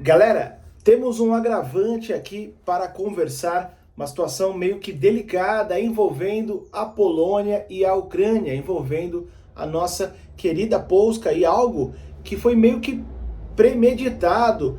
Galera, temos um agravante aqui para conversar, uma situação meio que delicada envolvendo a Polônia e a Ucrânia, envolvendo a nossa querida Polska e algo que foi meio que premeditado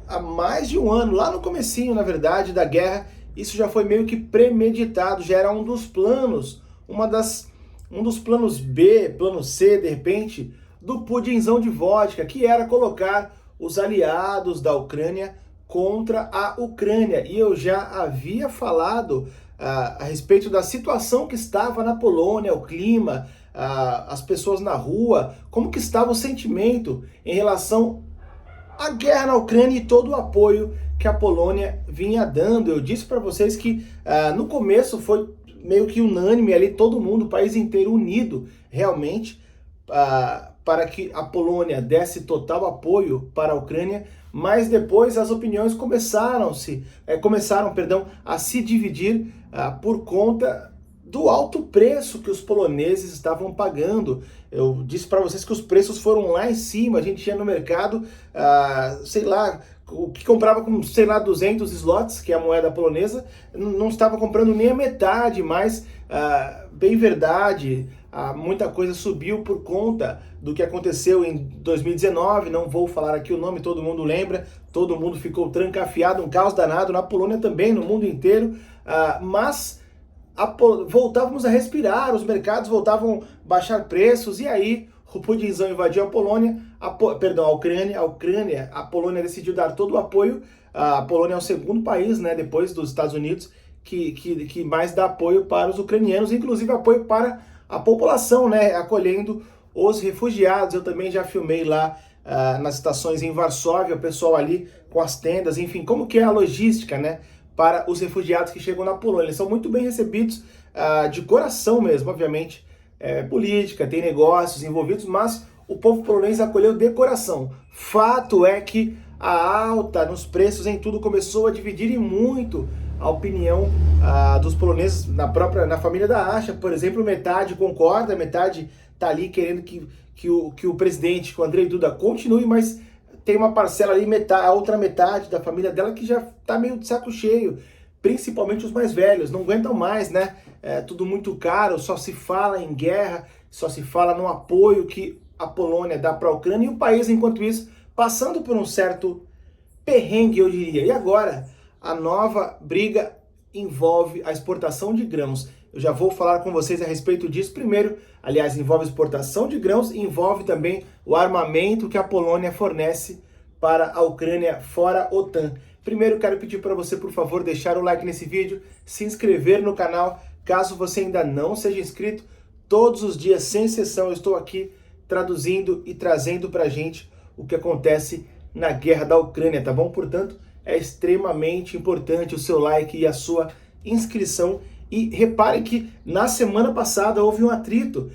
há mais de um ano, lá no comecinho, na verdade, da guerra. Isso já foi meio que premeditado, já era um dos planos, um dos planos B, plano C, de repente, do pudinzão de vodka, que era colocar os aliados da Ucrânia contra a Ucrânia. E eu já havia falado a respeito da situação que estava na Polônia, o clima, as pessoas na rua, como que estava o sentimento em relação à guerra na Ucrânia e todo o apoio que a Polônia vinha dando. Eu disse para vocês que no começo foi meio que unânime ali, todo mundo, o país inteiro unido realmente para que a Polônia desse total apoio para a Ucrânia, mas depois as opiniões começaram a se dividir por conta do alto preço que os poloneses estavam pagando. Eu disse para vocês que os preços foram lá em cima, a gente tinha no mercado, sei lá, o que comprava com, sei lá, 200 zlotys, que é a moeda polonesa, não estava comprando nem a metade, mas, bem verdade, muita coisa subiu por conta do que aconteceu em 2019, não vou falar aqui o nome, todo mundo lembra, todo mundo ficou trancafiado, um caos danado na Polônia também, no mundo inteiro, mas voltávamos a respirar, os mercados voltavam a baixar preços, e aí o pudinzão invadiu a Polônia, a Ucrânia, a Polônia decidiu dar todo o apoio. A Polônia é o segundo país, né, depois dos Estados Unidos, que mais dá apoio para os ucranianos, inclusive apoio para a população, né, acolhendo os refugiados. Eu também já filmei lá nas estações em Varsóvia, o pessoal ali com as tendas, enfim, como que é a logística, né, para os refugiados que chegam na Polônia. Eles são muito bem recebidos, de coração mesmo, obviamente. Política, tem negócios envolvidos, mas o povo polonês acolheu de coração. Fato é que a alta nos preços em tudo começou a dividir e muito a opinião dos poloneses na família da Asha. Por exemplo, metade concorda, metade tá ali querendo que o presidente, que o Andrzej Duda, continue, mas tem uma parcela ali, a outra metade da família dela que já tá meio de saco cheio, principalmente os mais velhos, não aguentam mais, né? Tudo muito caro, só se fala em guerra, só se fala no apoio que a Polônia dá para a Ucrânia, e o país, enquanto isso, passando por um certo perrengue, eu diria. E agora, a nova briga envolve a exportação de grãos. Eu já vou falar com vocês a respeito disso. Primeiro, aliás, envolve exportação de grãos, envolve também o armamento que a Polônia fornece para a Ucrânia fora OTAN. Primeiro, quero pedir para você, por favor, deixar o like nesse vídeo, se inscrever no canal, caso você ainda não seja inscrito. Todos os dias, sem exceção, eu estou aqui traduzindo e trazendo para a gente o que acontece na guerra da Ucrânia, tá bom? Portanto, é extremamente importante o seu like e a sua inscrição. E reparem que na semana passada houve um atrito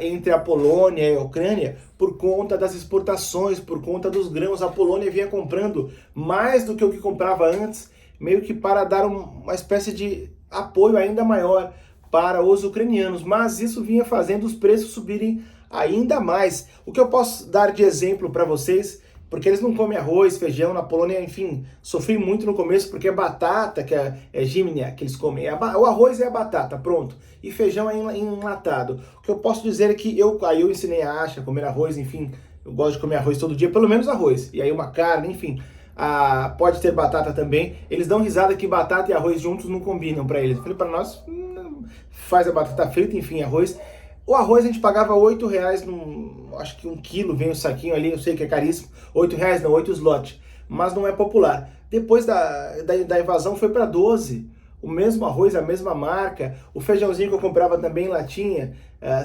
entre a Polônia e a Ucrânia por conta das exportações, por conta dos grãos. A Polônia vinha comprando mais do que o que comprava antes, meio que para dar uma espécie de apoio ainda maior para os ucranianos, mas isso vinha fazendo os preços subirem ainda mais. O que eu posso dar de exemplo para vocês, porque eles não comem arroz, feijão na Polônia, enfim, sofri muito no começo, porque é batata, que é gimnia, que eles comem, o arroz é a batata, pronto, e feijão é enlatado. O que eu posso dizer é que eu ensinei a Asha a comer arroz, enfim, eu gosto de comer arroz todo dia, pelo menos arroz, e aí uma carne, enfim, pode ter batata também. Eles dão risada que batata e arroz juntos não combinam para eles. Eu falei, para nós, faz a batata frita, enfim, arroz. O arroz a gente pagava R$8, acho que 1 quilo, vem o saquinho ali, eu sei que é caríssimo, R$8 não, 8 zloty, mas não é popular. Depois da invasão foi para 12, o mesmo arroz, a mesma marca, o feijãozinho que eu comprava também em latinha,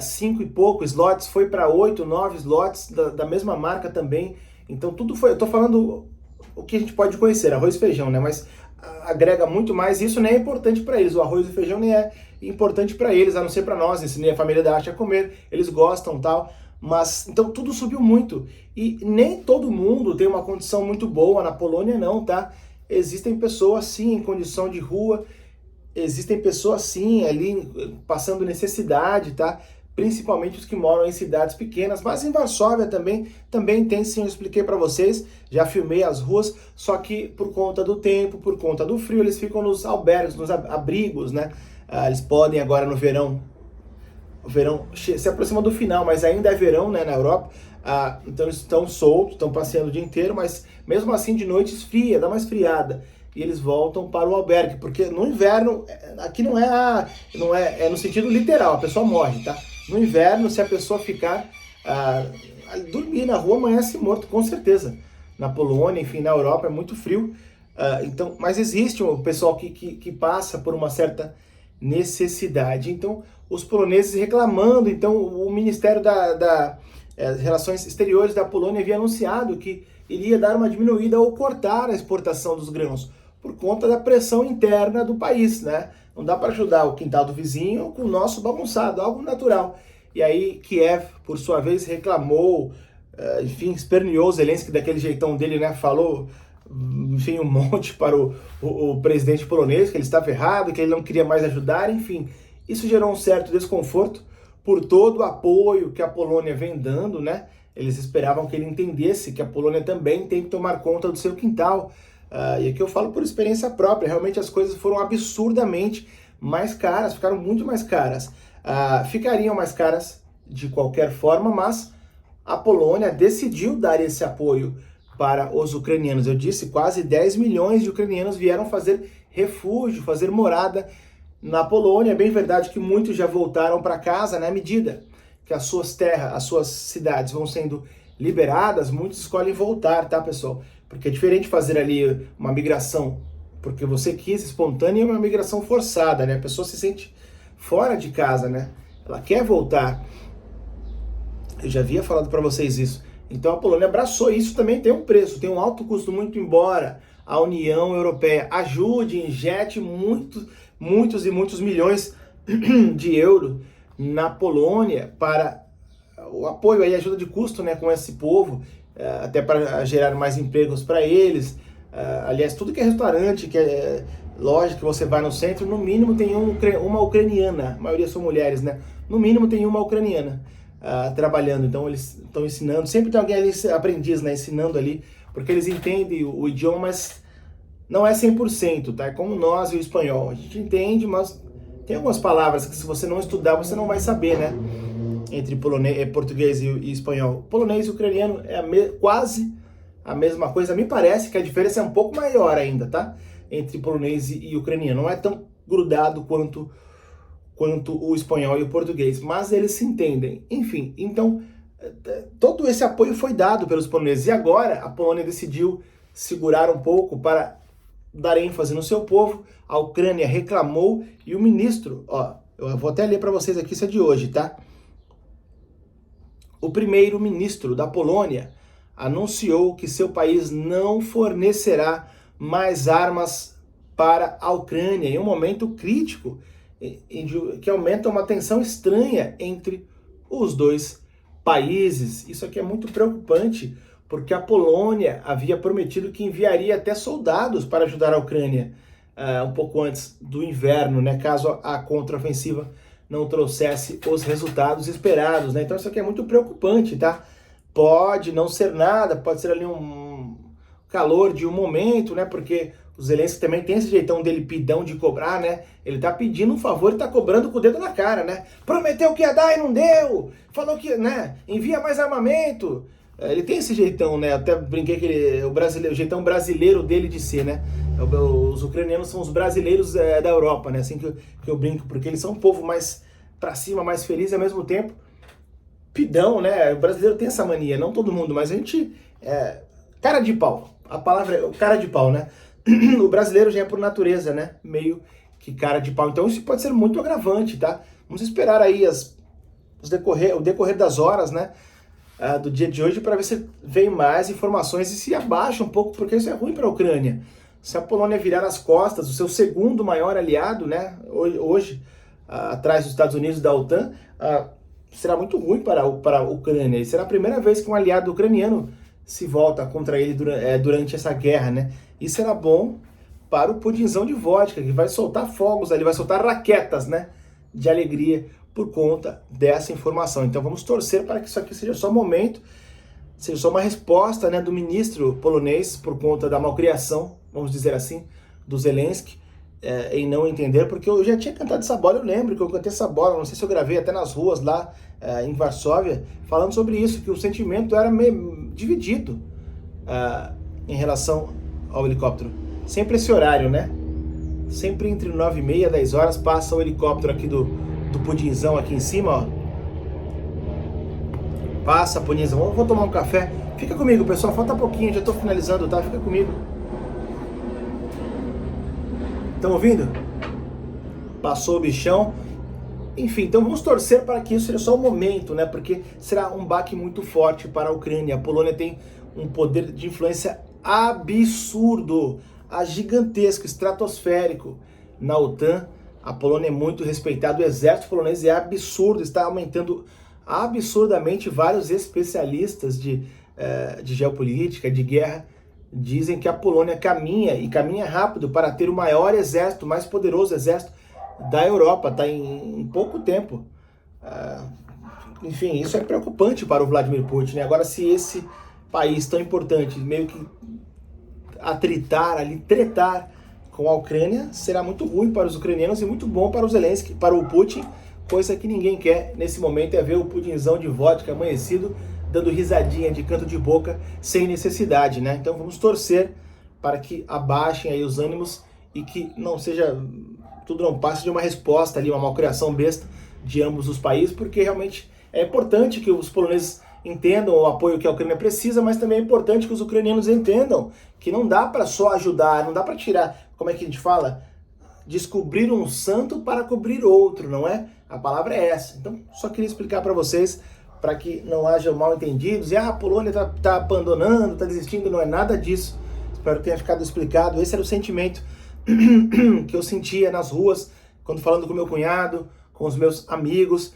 5 e pouco zlotys, foi para 8, 9 zlotys, da mesma marca também. Então tudo foi, eu tô falando o que a gente pode conhecer, arroz e feijão, né, mas agrega muito mais, isso nem é importante para eles, o arroz e o feijão nem é importante para eles, a não ser para nós, ensinei a família da Asha a comer, eles gostam tal, mas então tudo subiu muito, e nem todo mundo tem uma condição muito boa na Polônia não, tá? Existem pessoas sim em condição de rua, existem pessoas sim ali passando necessidade, tá? principalmente os que moram em cidades pequenas, mas em Varsóvia também tem sim, eu expliquei para vocês, já filmei as ruas, só que por conta do tempo, por conta do frio, eles ficam nos albergues, nos abrigos, né? Eles podem agora no verão, o verão se aproxima do final, mas ainda é verão, né, na Europa, então eles estão soltos, estão passeando o dia inteiro, mas mesmo assim de noite esfria, dá uma esfriada. E eles voltam para o albergue, porque no inverno, aqui não é no sentido literal, a pessoa morre, tá? No inverno, se a pessoa ficar dormir na rua, amanhece morto, com certeza. Na Polônia, enfim, na Europa é muito frio, então, mas existe o pessoal que passa por uma certa necessidade. Então, os poloneses reclamando, então o Ministério das Relações Exteriores da Polônia havia anunciado que iria dar uma diminuída ou cortar a exportação dos grãos, por conta da pressão interna do país, né? Não dá para ajudar o quintal do vizinho com o nosso bagunçado, algo natural. E aí Kiev, por sua vez, reclamou, enfim, esperneou Zelensky daquele jeitão dele, né? Falou, enfim, um monte para o presidente polonês, que ele estava errado, que ele não queria mais ajudar, enfim. Isso gerou um certo desconforto por todo o apoio que a Polônia vem dando, né? Eles esperavam que ele entendesse que a Polônia também tem que tomar conta do seu quintal. E aqui eu falo por experiência própria, realmente as coisas foram absurdamente mais caras, ficaram muito mais caras. Ficariam mais caras de qualquer forma, mas a Polônia decidiu dar esse apoio para os ucranianos. Eu disse, quase 10 milhões de ucranianos vieram fazer refúgio, fazer morada na Polônia. É bem verdade que muitos já voltaram para casa, né? À medida que as suas terras, as suas cidades vão sendo liberadas, muitos escolhem voltar, tá, pessoal? Porque é diferente fazer ali uma migração porque você quis, espontânea, e uma migração forçada, né? A pessoa se sente fora de casa, né? Ela quer voltar. Eu já havia falado para vocês isso. Então a Polônia abraçou isso, também tem um preço, tem um alto custo, muito embora a União Europeia ajude, injete muitos e muitos milhões de euros na Polônia para o apoio e ajuda de custo, né, com esse povo, até para gerar mais empregos para eles. Aliás, tudo que é restaurante, que é loja que você vai no centro, no mínimo tem uma ucraniana, a maioria são mulheres, né? No mínimo tem uma ucraniana trabalhando, então eles estão ensinando, sempre tem alguém ali, aprendiz, né, ensinando ali, porque eles entendem o idioma, mas não é 100%, tá? É como nós e o espanhol, a gente entende, mas tem algumas palavras que se você não estudar, você não vai saber, né? Entre português e espanhol. Polonês e ucraniano é quase a mesma coisa, me parece que a diferença é um pouco maior ainda, tá? Entre polonês e ucraniano, não é tão grudado quanto o espanhol e o português, mas eles se entendem. Enfim, então, todo esse apoio foi dado pelos poloneses, e agora a Polônia decidiu segurar um pouco para dar ênfase no seu povo. A Ucrânia reclamou, e o ministro, eu vou até ler para vocês aqui, isso é de hoje, tá? O primeiro-ministro da Polônia anunciou que seu país não fornecerá mais armas para a Ucrânia em um momento crítico que aumenta uma tensão estranha entre os dois países. Isso aqui é muito preocupante, porque a Polônia havia prometido que enviaria até soldados para ajudar a Ucrânia um pouco antes do inverno, né, caso a contraofensiva não trouxesse os resultados esperados, né? Então isso aqui é muito preocupante, tá? Pode não ser nada, pode ser ali um calor de um momento, né? Porque o Zelensky também tem esse jeitão dele pidão de cobrar, né? Ele tá pedindo um favor e tá cobrando com o dedo na cara, né? Prometeu que ia dar e não deu, falou que, né? Envia mais armamento. Ele tem esse jeitão, né? Até brinquei que o jeitão brasileiro dele de ser, né? Os ucranianos são os brasileiros da Europa, né? Assim que eu brinco, porque eles são um povo mais pra cima, mais feliz e ao mesmo tempo pidão, né? O brasileiro tem essa mania, não todo mundo, mas a gente cara de pau. A palavra é cara de pau, né? O brasileiro já é por natureza, né? Meio que cara de pau. Então isso pode ser muito agravante, tá? Vamos esperar aí o decorrer das horas, né? Do dia de hoje para ver se vem mais informações e se abaixa um pouco, porque isso é ruim para a Ucrânia. Se a Polônia virar as costas, o seu segundo maior aliado, né? Hoje, atrás dos Estados Unidos e da OTAN, será muito ruim para a Ucrânia. E será a primeira vez que um aliado ucraniano se volta contra ele durante essa guerra, né? E será bom para o Putinzão de vodka, que vai soltar fogos ali, vai soltar raquetas, né? De alegria por conta dessa informação. Então vamos torcer para que isso aqui seja só um momento, seja só uma resposta, né, do ministro polonês por conta da malcriação, vamos dizer assim, do Zelensky, em não entender, porque eu já tinha cantado essa bola, eu lembro que eu cantei essa bola, não sei se eu gravei até nas ruas lá em Varsóvia, falando sobre isso, que o sentimento era meio dividido em relação ao helicóptero. Sempre esse horário, né? Sempre entre 9h30 e 10 horas passa o helicóptero aqui do Pudinzão aqui em cima, ó. Passa, Pudinzão. Vou tomar um café. Fica comigo, pessoal. Falta pouquinho, já tô finalizando, tá? Fica comigo. Estão ouvindo? Passou o bichão. Enfim, então vamos torcer para que isso seja só um momento, né? Porque será um baque muito forte para a Ucrânia. A Polônia tem um poder de influência absurdo, gigantesco, estratosférico na OTAN. A Polônia é muito respeitada, o exército polonês é absurdo, está aumentando absurdamente. Vários especialistas de geopolítica, de guerra, dizem que a Polônia caminha, e caminha rápido, para ter o maior exército, o mais poderoso exército da Europa, tá em pouco tempo. Enfim, isso é preocupante para o Vladimir Putin, né? Agora, se esse país tão importante meio que atritar ali, tretar com a Ucrânia, será muito ruim para os ucranianos e muito bom para o Zelensky, para o Putin, coisa que ninguém quer nesse momento é ver o Putinzão de vodka amanhecido, dando risadinha de canto de boca, sem necessidade, né? Então vamos torcer para que abaixem aí os ânimos e que não seja, tudo não passe de uma resposta ali, uma malcriação besta de ambos os países, porque realmente é importante que os poloneses entendam o apoio que a Ucrânia precisa, mas também é importante que os ucranianos entendam que não dá para só ajudar, não dá para tirar, como é que a gente fala? Descobrir um santo para cobrir outro, não é? A palavra é essa. Então, só queria explicar para vocês, para que não haja mal entendidos, e a Polônia tá abandonando, tá desistindo, não é nada disso. Espero que tenha ficado explicado. Esse era o sentimento que eu sentia nas ruas, quando falando com meu cunhado, com os meus amigos.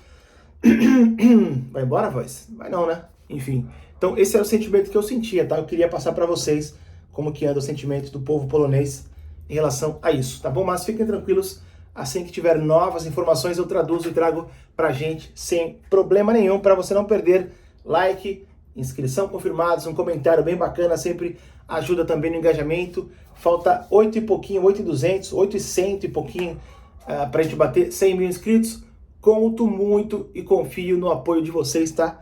Vai embora, voz? Vai não, né? Enfim. Então, esse era o sentimento que eu sentia, tá? Eu queria passar para vocês como que anda o sentimento do povo polonês em relação a isso, tá bom? Mas fiquem tranquilos, assim que tiver novas informações eu traduzo e trago pra gente sem problema nenhum, para você não perder. Like, inscrição confirmados, um comentário bem bacana, sempre ajuda também no engajamento. Falta 8 e pouquinho, 8.200, 8.100 e pouquinho pra gente bater 100 mil inscritos. Conto muito e confio no apoio de vocês, tá?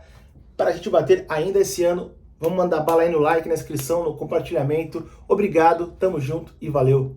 Para a gente bater ainda esse ano. Vamos mandar bala aí no like, na inscrição, no compartilhamento. Obrigado, tamo junto e valeu!